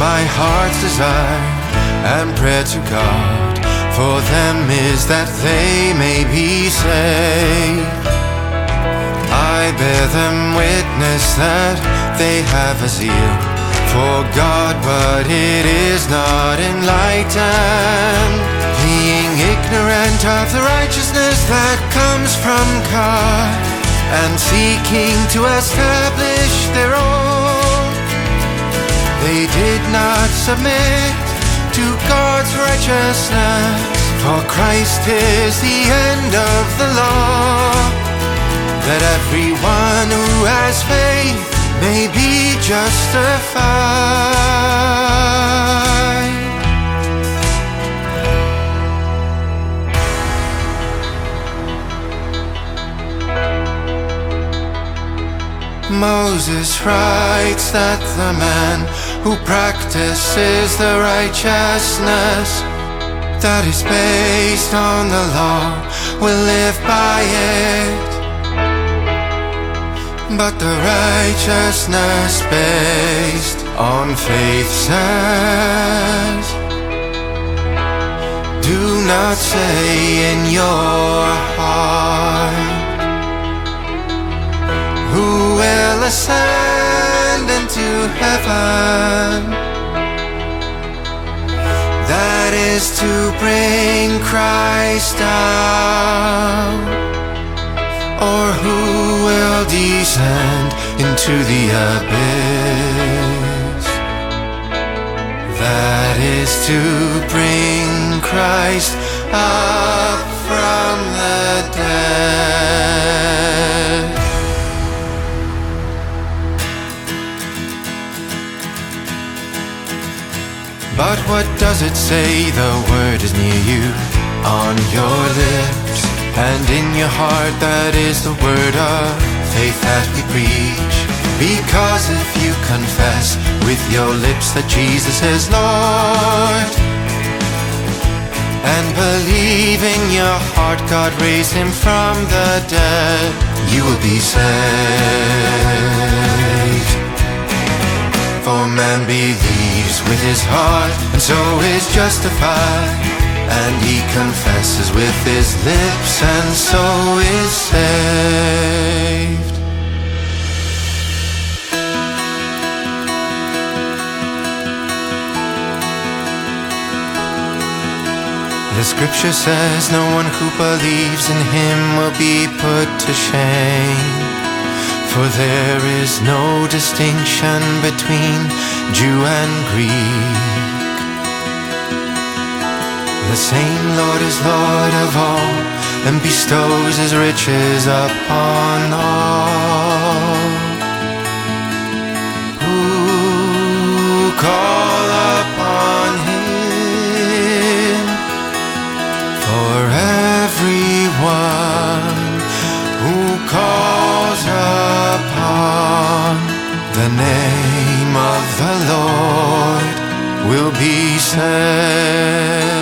My heart's desire and prayer to God for them is that they may be saved. I bear them witness that they have a zeal for God, but it is not enlightened, being ignorant of the righteousness that comes from God, and seeking to establish their own. They did not submit to God's righteousness, for Christ is the end of the law, that everyone who has faith may be justified. Moses writes that the man who practices the righteousness that is based on the law will live by it. But the righteousness based on faith says, do not say in your heart, who will ascend into heaven? That is to bring Christ down. Or who will descend into the abyss? That is to bring Christ up from the dead. But what does it say? The word is near you, on your lips and in your heart. That is the word of faith that we preach. Because if you confess with your lips that Jesus is Lord, and believe in your heart God raised him from the dead, you will be saved. For man believes with his heart and so is justified, and he confesses with his lips and so is saved. The scripture says no one who believes in him will be put to shame, for there is no distinction between Jew and Greek. The same Lord is Lord of all, and bestows his riches upon all who call upon him. For everyone who calls upon the name of the Lord will be saved.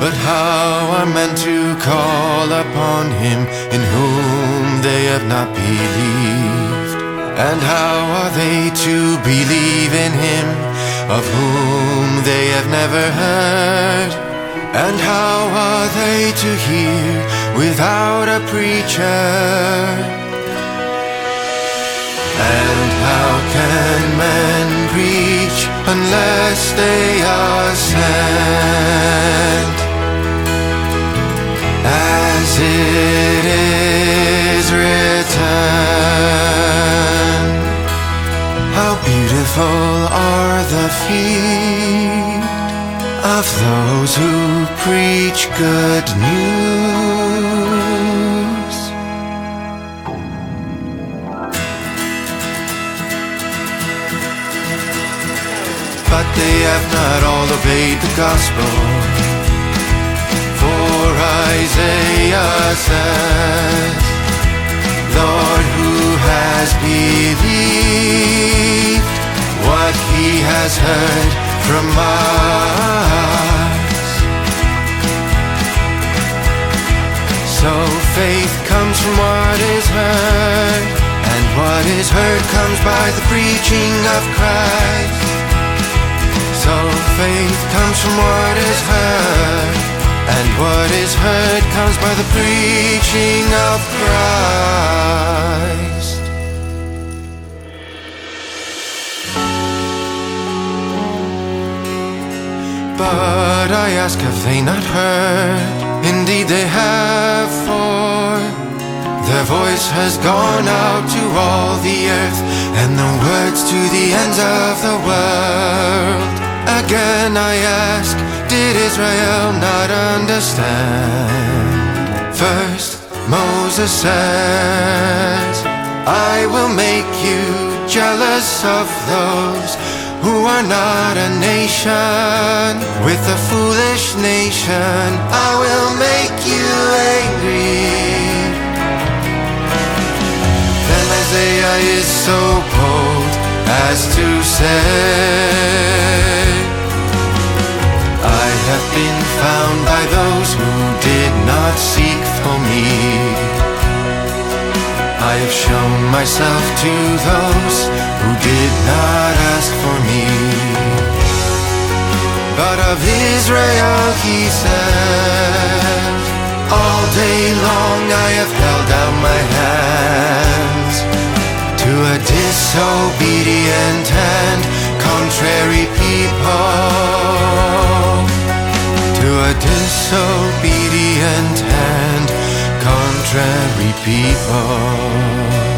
But how are men to call upon him in whom they have not believed? And how are they to believe in him of whom they have never heard? And how are they to hear without a preacher? And how can men preach unless they are sent? As it is written, how beautiful are the feet of those who preach good news. But they have not all obeyed the gospel. For Isaiah says, Lord, who has believed what he has heard from us? So faith comes from is heard comes by the preaching of Christ. So faith comes from what is heard, and what is heard comes by the preaching of Christ. But I ask, have they not heard? Indeed they have, for their voice has gone out to all the earth, and the words to the ends of the world. Again I ask, did Israel not understand? First Moses says, I will make you jealous of those who are not a nation. With a foolish nation I will make you angry. Then Isaiah is so bold as to say, I have been found by those who did not seek for me. I have shown myself to those who did not ask for me. But of Israel he says, all day long I have held out my hands to a disobedient and contrary people. To a disobedient and contrary people.